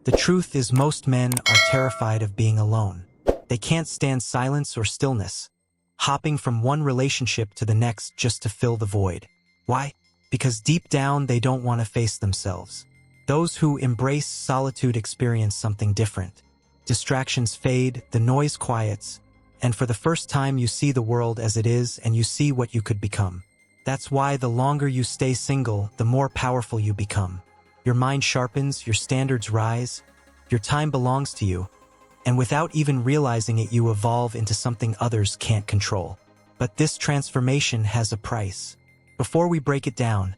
The truth is most men are terrified of being alone. They can't stand silence or stillness, hopping from one relationship to the next just to fill the void. Why? Because deep down they don't want to face themselves. Those who embrace solitude experience something different. Distractions fade, the noise quiets, and for the first time you see the world as it is and you see what you could become. That's why the longer you stay single, the more powerful you become. Your mind sharpens, your standards rise, your time belongs to you, and without even realizing it you evolve into something others can't control. But this transformation has a price. Before we break it down,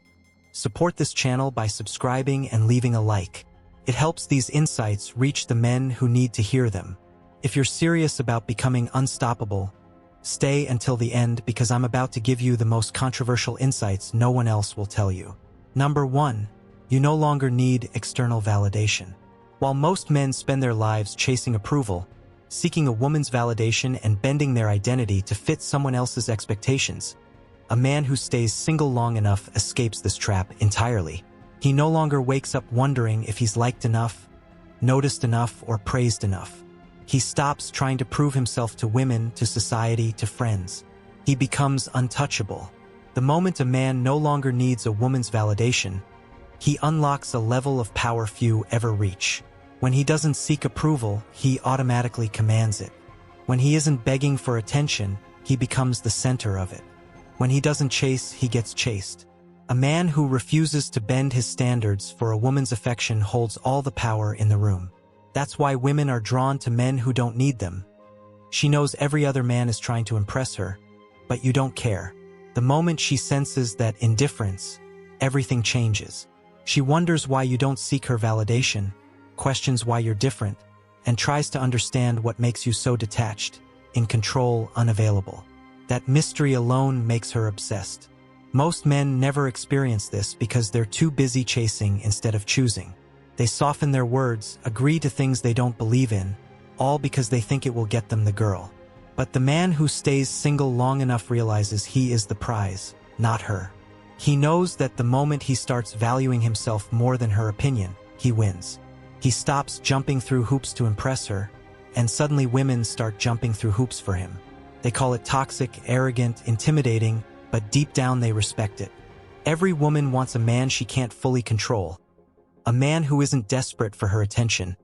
support this channel by subscribing and leaving a like. It helps these insights reach the men who need to hear them. If you're serious about becoming unstoppable, stay until the end because I'm about to give you the most controversial insights no one else will tell you. Number 1. You no longer need external validation. While most men spend their lives chasing approval, seeking a woman's validation and bending their identity to fit someone else's expectations, a man who stays single long enough escapes this trap entirely. He no longer wakes up wondering if he's liked enough, noticed enough, or praised enough. He stops trying to prove himself to women, to society, to friends. He becomes untouchable. The moment a man no longer needs a woman's validation, he unlocks a level of power few ever reach. When he doesn't seek approval, he automatically commands it. When he isn't begging for attention, he becomes the center of it. When he doesn't chase, he gets chased. A man who refuses to bend his standards for a woman's affection holds all the power in the room. That's why women are drawn to men who don't need them. She knows every other man is trying to impress her, but you don't care. The moment she senses that indifference, everything changes. She wonders why you don't seek her validation, questions why you're different, and tries to understand what makes you so detached, in control, unavailable. That mystery alone makes her obsessed. Most men never experience this because they're too busy chasing instead of choosing. They soften their words, agree to things they don't believe in, all because they think it will get them the girl. But the man who stays single long enough realizes he is the prize, not her. He knows that the moment he starts valuing himself more than her opinion, he wins. He stops jumping through hoops to impress her, and suddenly women start jumping through hoops for him. They call it toxic, arrogant, intimidating, but deep down they respect it. Every woman wants a man she can't fully control. A man who isn't desperate for her attention.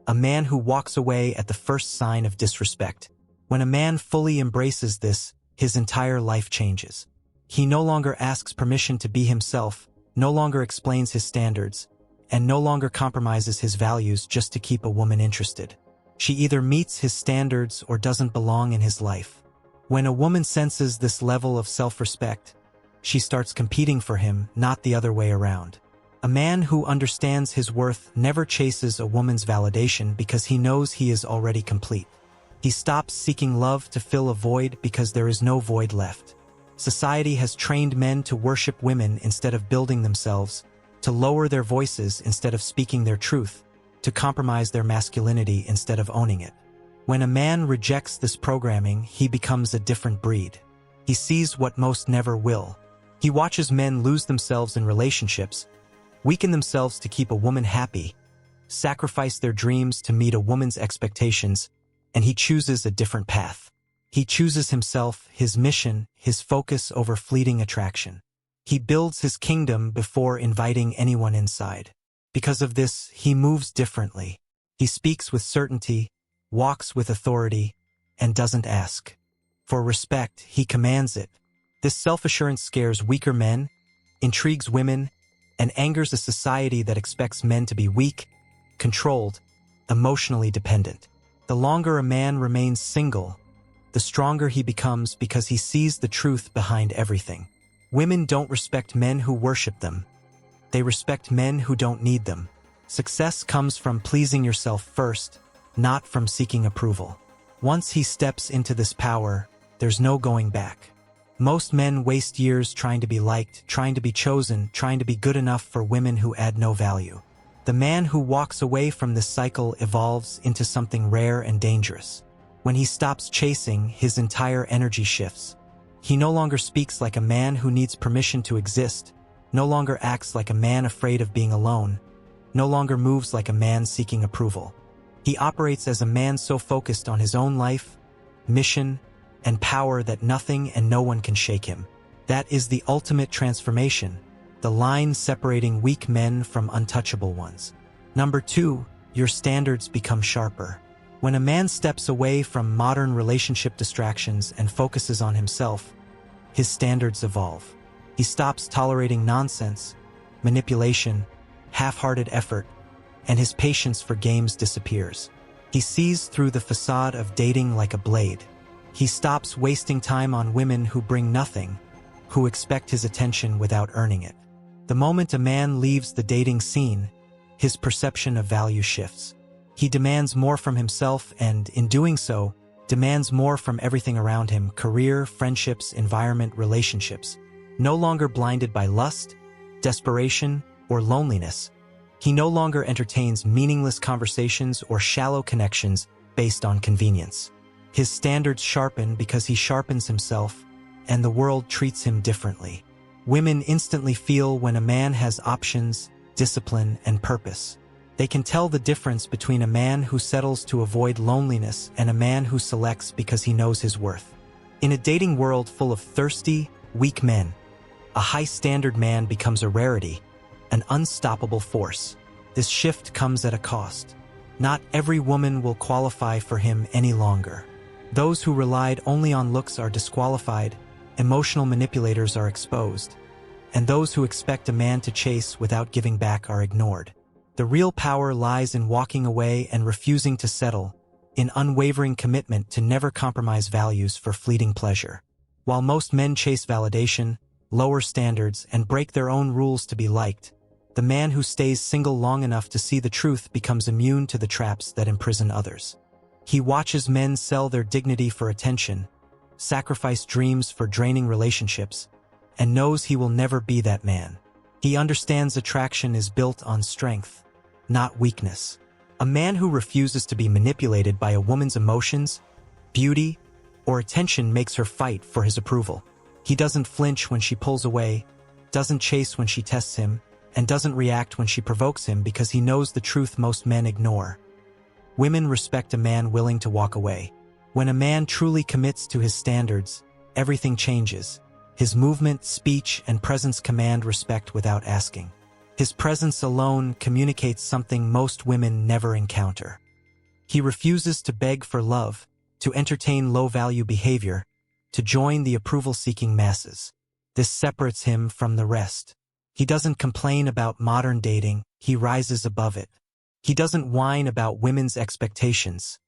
A man who walks away at the first sign of disrespect. When a man fully embraces this, his entire life changes. He no longer asks permission to be himself, no longer explains his standards, and no longer compromises his values just to keep a woman interested. She either meets his standards or doesn't belong in his life. When a woman senses this level of self-respect, she starts competing for him, not the other way around. A man who understands his worth never chases a woman's validation because he knows he is already complete. He stops seeking love to fill a void because there is no void left. Society has trained men to worship women instead of building themselves, to lower their voices instead of speaking their truth, to compromise their masculinity instead of owning it. When a man rejects this programming, he becomes a different breed. He sees what most never will. He watches men lose themselves in relationships, weaken themselves to keep a woman happy, sacrifice their dreams to meet a woman's expectations, and he chooses a different path. He chooses himself, his mission, his focus over fleeting attraction. He builds his kingdom before inviting anyone inside. Because of this, he moves differently. He speaks with certainty, walks with authority, and doesn't ask for respect, he commands it. This self-assurance scares weaker men, intrigues women, and angers a society that expects men to be weak, controlled, emotionally dependent. The longer a man remains single, the stronger he becomes because he sees the truth behind everything. Women don't respect men who worship them. They respect men who don't need them. Success comes from pleasing yourself first, not from seeking approval. Once he steps into this power, there's no going back. Most men waste years trying to be liked, trying to be chosen, trying to be good enough for women who add no value. The man who walks away from this cycle evolves into something rare and dangerous. When he stops chasing, his entire energy shifts. He no longer speaks like a man who needs permission to exist, no longer acts like a man afraid of being alone. no longer moves like a man seeking approval. He operates as a man so focused on his own life, mission, and power that nothing and no one can shake him. That is the ultimate transformation, the line separating weak men from untouchable ones. Number 2, your standards become sharper. When a man steps away from modern relationship distractions and focuses on himself, his standards evolve. He stops tolerating nonsense, manipulation, half-hearted effort, and his patience for games disappears. He sees through the facade of dating like a blade. He stops wasting time on women who bring nothing, who expect his attention without earning it. The moment a man leaves the dating scene, his perception of value shifts. He demands more from himself and, in doing so, demands more from everything around him: career, friendships, environment, relationships. No longer blinded by lust, desperation, or loneliness, he no longer entertains meaningless conversations or shallow connections based on convenience. His standards sharpen because he sharpens himself, and the world treats him differently. Women instantly feel when a man has options, discipline, and purpose. They can tell the difference between a man who settles to avoid loneliness and a man who selects because he knows his worth. In a dating world full of thirsty, weak men, a high-standard man becomes a rarity, an unstoppable force. This shift comes at a cost. Not every woman will qualify for him any longer. Those who relied only on looks are disqualified, emotional manipulators are exposed, and those who expect a man to chase without giving back are ignored. The real power lies in walking away and refusing to settle, in unwavering commitment to never compromise values for fleeting pleasure. While most men chase validation, lower standards, and break their own rules to be liked, the man who stays single long enough to see the truth becomes immune to the traps that imprison others. He watches men sell their dignity for attention, sacrifice dreams for draining relationships, and knows he will never be that man. He understands attraction is built on strength, not weakness. A man who refuses to be manipulated by a woman's emotions, beauty, or attention makes her fight for his approval. He doesn't flinch when she pulls away, doesn't chase when she tests him, and doesn't react when she provokes him because he knows the truth most men ignore. Women respect a man willing to walk away. When a man truly commits to his standards, everything changes. His movement, speech, and presence command respect without asking. His presence alone communicates something most women never encounter. He refuses to beg for love, to entertain low-value behavior, to join the approval-seeking masses. This separates him from the rest. He doesn't complain about modern dating, he rises above it. He doesn't whine about women's expectations.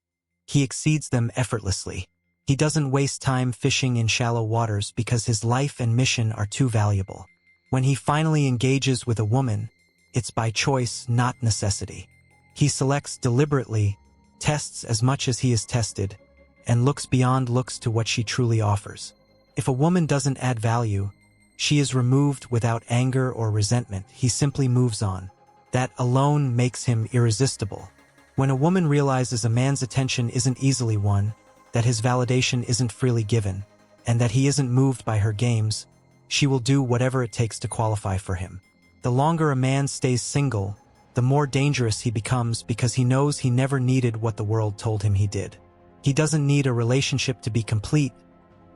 He exceeds them effortlessly. He doesn't waste time fishing in shallow waters because his life and mission are too valuable. When he finally engages with a woman, it's by choice, not necessity. He selects deliberately, tests as much as he is tested, and looks beyond looks to what she truly offers. If a woman doesn't add value, she is removed without anger or resentment. He simply moves on. That alone makes him irresistible. When a woman realizes a man's attention isn't easily won, that his validation isn't freely given, and that he isn't moved by her games, she will do whatever it takes to qualify for him. The longer a man stays single, the more dangerous he becomes because he knows he never needed what the world told him he did. He doesn't need a relationship to be complete,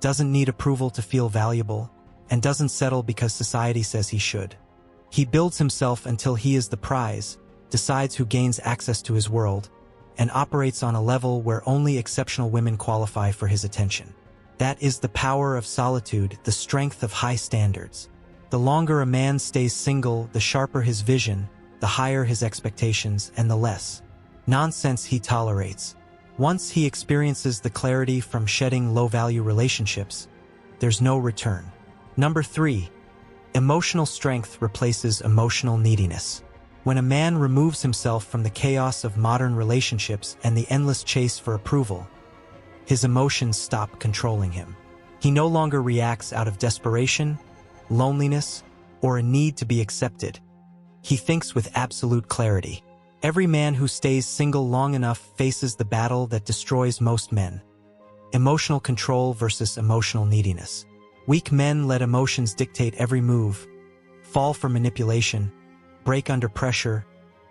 doesn't need approval to feel valuable, and doesn't settle because society says he should. He builds himself until he is the prize, decides who gains access to his world, and operates on a level where only exceptional women qualify for his attention. That is the power of solitude, the strength of high standards. The longer a man stays single, the sharper his vision, the higher his expectations, and the less nonsense he tolerates. Once he experiences the clarity from shedding low-value relationships, there's no return. Number 3. Emotional strength replaces emotional neediness. When a man removes himself from the chaos of modern relationships and the endless chase for approval, his emotions stop controlling him. He no longer reacts out of desperation, loneliness, or a need to be accepted. He thinks with absolute clarity. Every man who stays single long enough faces the battle that destroys most men: emotional control versus emotional neediness. Weak men let emotions dictate every move, fall for manipulation, break under pressure,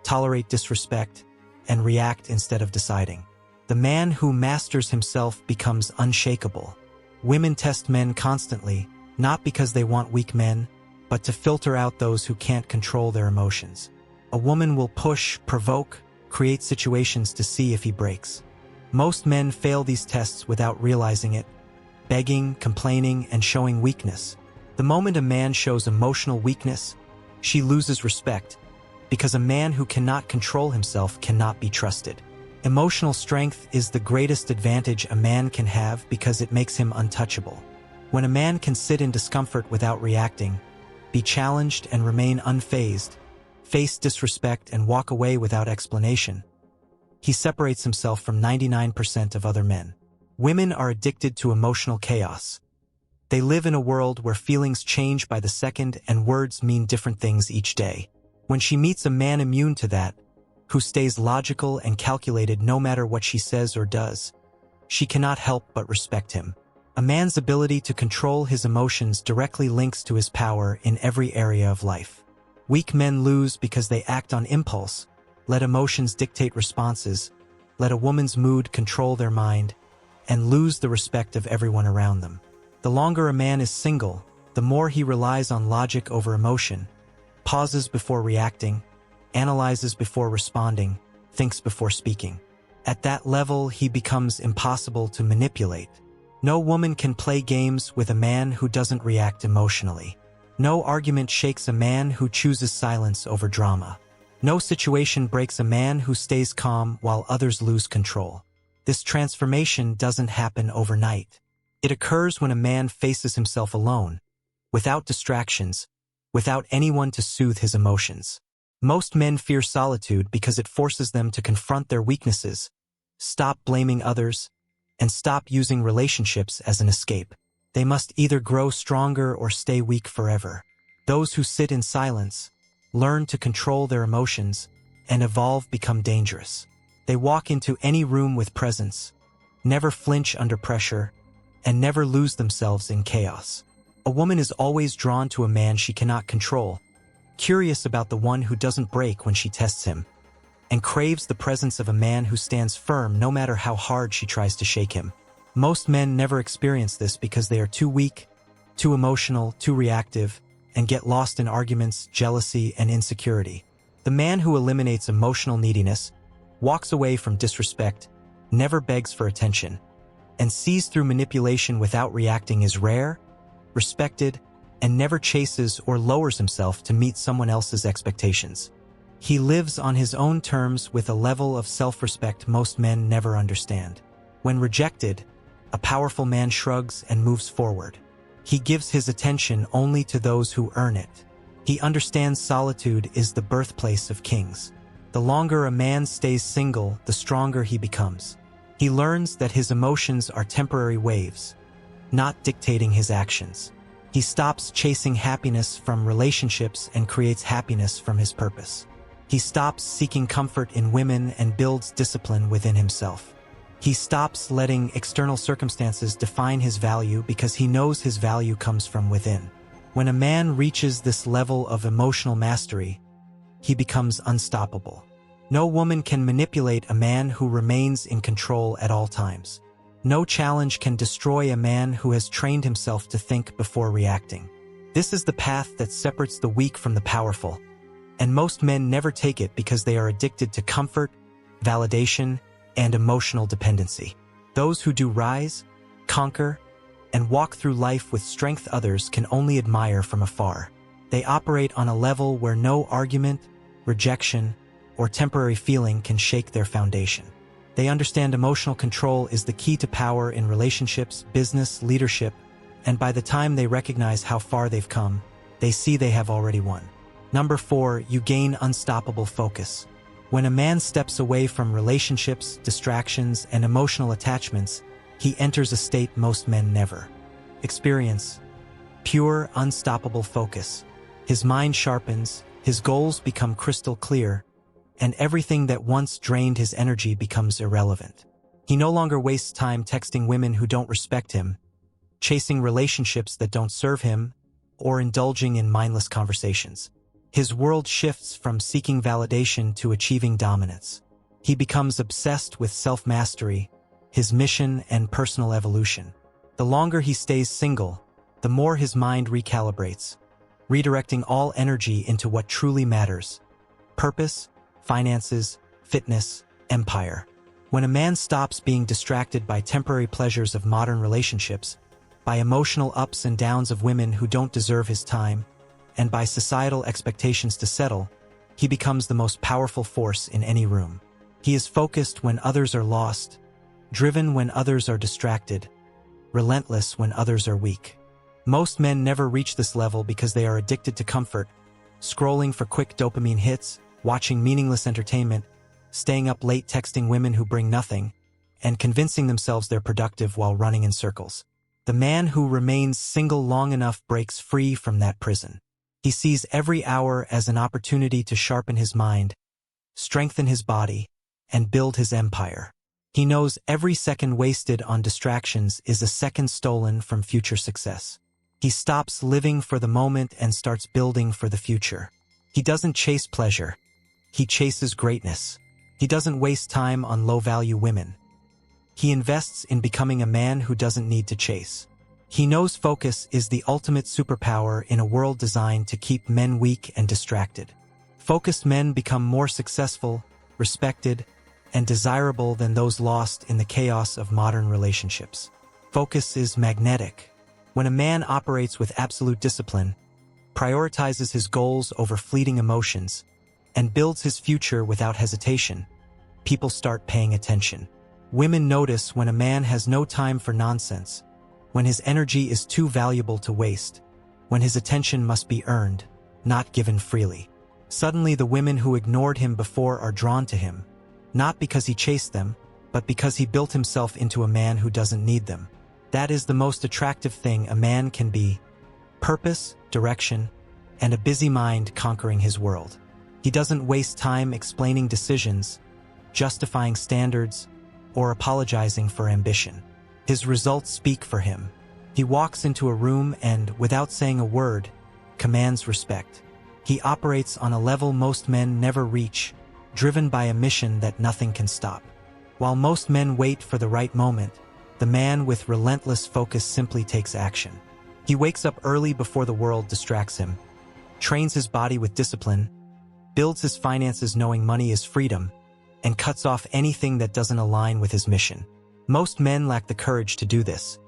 tolerate disrespect, and react instead of deciding. The man who masters himself becomes unshakable. Women test men constantly, not because they want weak men, but to filter out those who can't control their emotions. A woman will push, provoke, create situations to see if he breaks. Most men fail these tests without realizing it, begging, complaining, and showing weakness. The moment a man shows emotional weakness, she loses respect, because a man who cannot control himself cannot be trusted. Emotional strength is the greatest advantage a man can have because it makes him untouchable. When a man can sit in discomfort without reacting, be challenged and remain unfazed, face disrespect and walk away without explanation, he separates himself from 99% of other men. Women are addicted to emotional chaos. They live in a world where feelings change by the second and words mean different things each day. When she meets a man immune to that, who stays logical and calculated no matter what she says or does, she cannot help but respect him. A man's ability to control his emotions directly links to his power in every area of life. Weak men lose because they act on impulse, let emotions dictate responses, let a woman's mood control their mind, and lose the respect of everyone around them. The longer a man is single, the more he relies on logic over emotion, pauses before reacting, analyzes before responding, thinks before speaking. At that level, he becomes impossible to manipulate. No woman can play games with a man who doesn't react emotionally. No argument shakes a man who chooses silence over drama. No situation breaks a man who stays calm while others lose control. This transformation doesn't happen overnight. It occurs when a man faces himself alone, without distractions, without anyone to soothe his emotions. Most men fear solitude because it forces them to confront their weaknesses, stop blaming others, and stop using relationships as an escape. They must either grow stronger or stay weak forever. Those who sit in silence, learn to control their emotions, and evolve become dangerous. They walk into any room with presence, never flinch under pressure, and never lose themselves in chaos. A woman is always drawn to a man she cannot control, curious about the one who doesn't break when she tests him, and craves the presence of a man who stands firm no matter how hard she tries to shake him. Most men never experience this because they are too weak, too emotional, too reactive, and get lost in arguments, jealousy, and insecurity. The man who eliminates emotional neediness, walks away from disrespect, never begs for attention, and sees through manipulation without reacting is rare, respected, and never chases or lowers himself to meet someone else's expectations. He lives on his own terms with a level of self-respect most men never understand. When rejected, a powerful man shrugs and moves forward. He gives his attention only to those who earn it. He understands solitude is the birthplace of kings. The longer a man stays single, the stronger he becomes. He learns that his emotions are temporary waves, not dictating his actions. He stops chasing happiness from relationships and creates happiness from his purpose. He stops seeking comfort in women and builds discipline within himself. He stops letting external circumstances define his value because he knows his value comes from within. When a man reaches this level of emotional mastery, he becomes unstoppable. No woman can manipulate a man who remains in control at all times. No challenge can destroy a man who has trained himself to think before reacting. This is the path that separates the weak from the powerful, and most men never take it because they are addicted to comfort, validation, and emotional dependency. Those who do rise, conquer, and walk through life with strength others can only admire from afar. They operate on a level where no argument, rejection, or temporary feeling can shake their foundation. They understand emotional control is the key to power in relationships, business, leadership, and by the time they recognize how far they've come, they see they have already won. Number 4, you gain unstoppable focus. When a man steps away from relationships, distractions, and emotional attachments, he enters a state most men never experience: pure, unstoppable focus. His mind sharpens, his goals become crystal clear, and everything that once drained his energy becomes irrelevant. He no longer wastes time texting women who don't respect him, chasing relationships that don't serve him, or indulging in mindless conversations. His world shifts from seeking validation to achieving dominance. He becomes obsessed with self-mastery, his mission, and personal evolution. The longer he stays single, the more his mind recalibrates, redirecting all energy into what truly matters: purpose, finances, fitness, empire. When a man stops being distracted by temporary pleasures of modern relationships, by emotional ups and downs of women who don't deserve his time, and by societal expectations to settle, he becomes the most powerful force in any room. He is focused when others are lost, driven when others are distracted, relentless when others are weak. Most men never reach this level because they are addicted to comfort, scrolling for quick dopamine hits, watching meaningless entertainment, staying up late texting women who bring nothing, and convincing themselves they're productive while running in circles. The man who remains single long enough breaks free from that prison. He sees every hour as an opportunity to sharpen his mind, strengthen his body, and build his empire. He knows every second wasted on distractions is a second stolen from future success. He stops living for the moment and starts building for the future. He doesn't chase pleasure. He chases greatness. He doesn't waste time on low-value women. He invests in becoming a man who doesn't need to chase. He knows focus is the ultimate superpower in a world designed to keep men weak and distracted. Focused men become more successful, respected, and desirable than those lost in the chaos of modern relationships. Focus is magnetic. When a man operates with absolute discipline, prioritizes his goals over fleeting emotions, and builds his future without hesitation, people start paying attention. Women notice when a man has no time for nonsense, when his energy is too valuable to waste, when his attention must be earned, not given freely. Suddenly the women who ignored him before are drawn to him, not because he chased them, but because he built himself into a man who doesn't need them. That is the most attractive thing a man can be: purpose, direction, and a busy mind conquering his world. He doesn't waste time explaining decisions, justifying standards, or apologizing for ambition. His results speak for him. He walks into a room and, without saying a word, commands respect. He operates on a level most men never reach, driven by a mission that nothing can stop. While most men wait for the right moment, the man with relentless focus simply takes action. He wakes up early before the world distracts him, trains his body with discipline, builds his finances knowing money is freedom, and cuts off anything that doesn't align with his mission. Most men lack the courage to do this.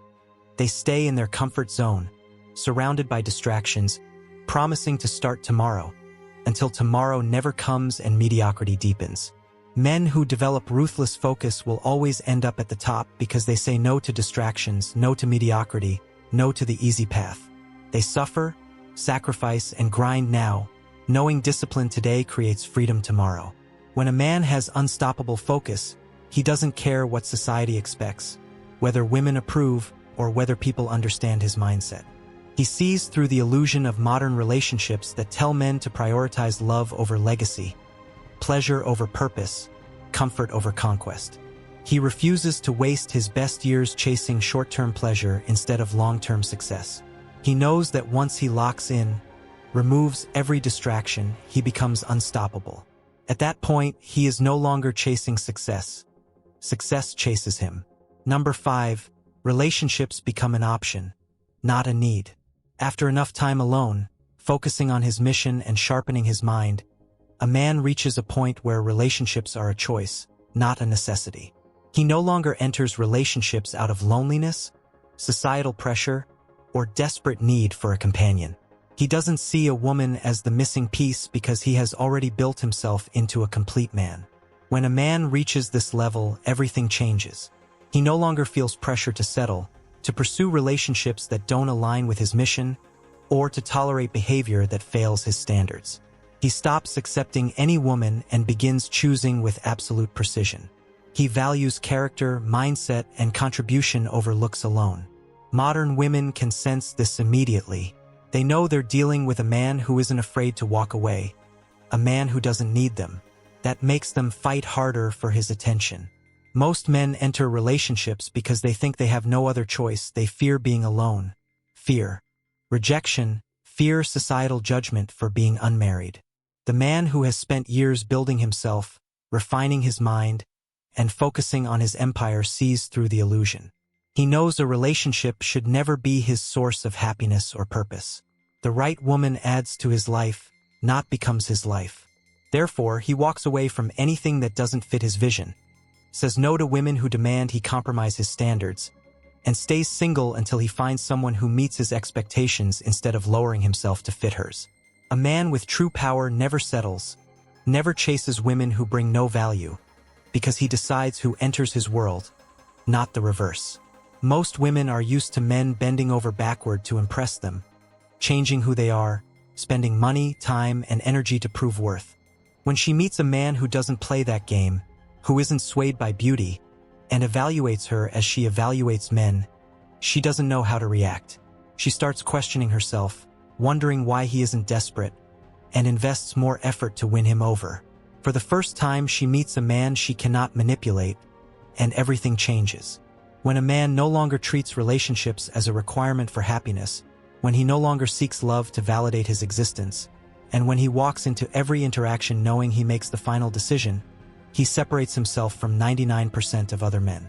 They stay in their comfort zone, surrounded by distractions, promising to start tomorrow, until tomorrow never comes and mediocrity deepens. Men who develop ruthless focus will always end up at the top because they say no to distractions, no to mediocrity, no to the easy path. They suffer, sacrifice, and grind now, knowing discipline today creates freedom tomorrow. When a man has unstoppable focus, he doesn't care what society expects, whether women approve or whether people understand his mindset. He sees through the illusion of modern relationships that tell men to prioritize love over legacy, pleasure over purpose, comfort over conquest. He refuses to waste his best years chasing short-term pleasure instead of long-term success. He knows that once he locks in, removes every distraction, he becomes unstoppable. At that point, he is no longer chasing success. Success chases him. Number 5, relationships become an option, not a need. After enough time alone, focusing on his mission and sharpening his mind, a man reaches a point where relationships are a choice, not a necessity. He no longer enters relationships out of loneliness, societal pressure, or desperate need for a companion. He doesn't see a woman as the missing piece because he has already built himself into a complete man. When a man reaches this level, everything changes. He no longer feels pressure to settle, to pursue relationships that don't align with his mission, or to tolerate behavior that fails his standards. He stops accepting any woman and begins choosing with absolute precision. He values character, mindset, and contribution over looks alone. Modern women can sense this immediately. They know they're dealing with a man who isn't afraid to walk away, a man who doesn't need them. That makes them fight harder for his attention. Most men enter relationships because they think they have no other choice. They fear being alone, fear rejection, fear societal judgment for being unmarried. The man who has spent years building himself, refining his mind, and focusing on his empire sees through the illusion. He knows a relationship should never be his source of happiness or purpose. The right woman adds to his life, not becomes his life. Therefore, he walks away from anything that doesn't fit his vision, says no to women who demand he compromise his standards, and stays single until he finds someone who meets his expectations instead of lowering himself to fit hers. A man with true power never settles, never chases women who bring no value, because he decides who enters his world, not the reverse. Most women are used to men bending over backward to impress them, changing who they are, spending money, time, and energy to prove worth. When she meets a man who doesn't play that game, who isn't swayed by beauty, and evaluates her as she evaluates men, she doesn't know how to react. She starts questioning herself, wondering why he isn't desperate, and invests more effort to win him over. For the first time, she meets a man she cannot manipulate, and everything changes. When a man no longer treats relationships as a requirement for happiness, when he no longer seeks love to validate his existence, and when he walks into every interaction knowing he makes the final decision, he separates himself from 99% of other men.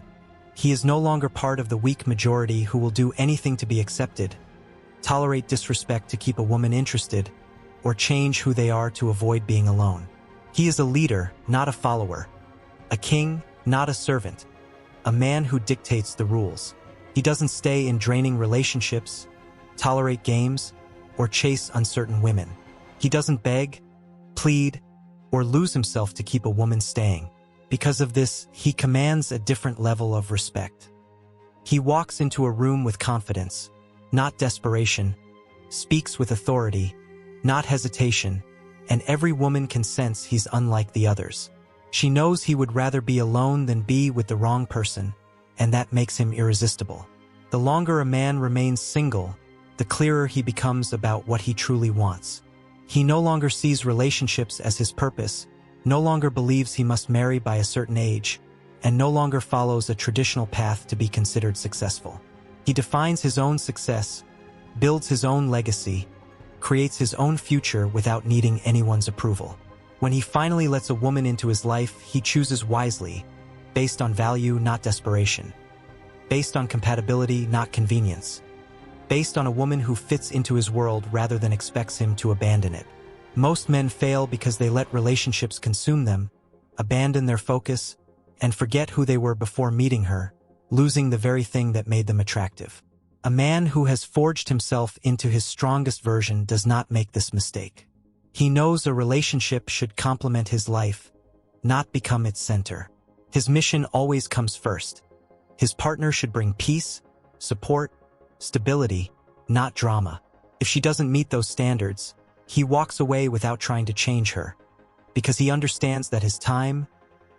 He is no longer part of the weak majority who will do anything to be accepted, tolerate disrespect to keep a woman interested, or change who they are to avoid being alone. He is a leader, not a follower, a king, not a servant, a man who dictates the rules. He doesn't stay in draining relationships, tolerate games, or chase uncertain women. He doesn't beg, plead, or lose himself to keep a woman staying. Because of this, he commands a different level of respect. He walks into a room with confidence, not desperation, speaks with authority, not hesitation, and every woman can sense he's unlike the others. She knows he would rather be alone than be with the wrong person, and that makes him irresistible. The longer a man remains single, the clearer he becomes about what he truly wants. He no longer sees relationships as his purpose, no longer believes he must marry by a certain age, and no longer follows a traditional path to be considered successful. He defines his own success, builds his own legacy, creates his own future without needing anyone's approval. When he finally lets a woman into his life, he chooses wisely, based on value, not desperation, based on compatibility, not convenience, based on a woman who fits into his world rather than expects him to abandon it. Most men fail because they let relationships consume them, abandon their focus, and forget who they were before meeting her, losing the very thing that made them attractive. A man who has forged himself into his strongest version does not make this mistake. He knows a relationship should complement his life, not become its center. His mission always comes first. His partner should bring peace, support, stability, not drama. If she doesn't meet those standards, he walks away without trying to change her, because he understands that his time,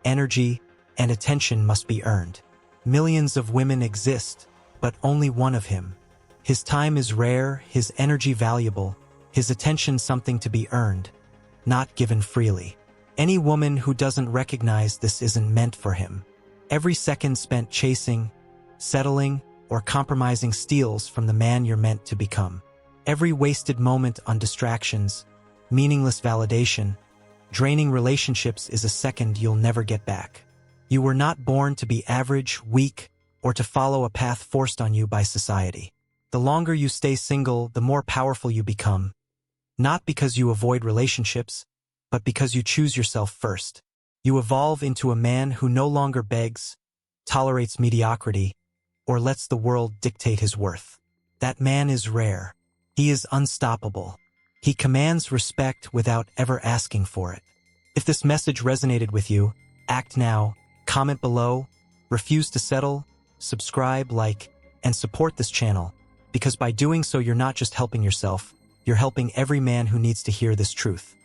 energy, and attention must be earned. Millions of women exist, but only one of him. His time is rare, his energy valuable, his attention something to be earned, not given freely. Any woman who doesn't recognize this isn't meant for him. Every second spent chasing, settling, or compromising steals from the man you're meant to become. Every wasted moment on distractions, meaningless validation, draining relationships is a second you'll never get back. You were not born to be average, weak, or to follow a path forced on you by society. The longer you stay single, the more powerful you become, not because you avoid relationships, but because you choose yourself first. You evolve into a man who no longer begs, tolerates mediocrity, or lets the world dictate his worth. That man is rare. He is unstoppable. He commands respect without ever asking for it. If this message resonated with you, act now, comment below, refuse to settle, subscribe, like, and support this channel, because by doing so you're not just helping yourself, you're helping every man who needs to hear this truth.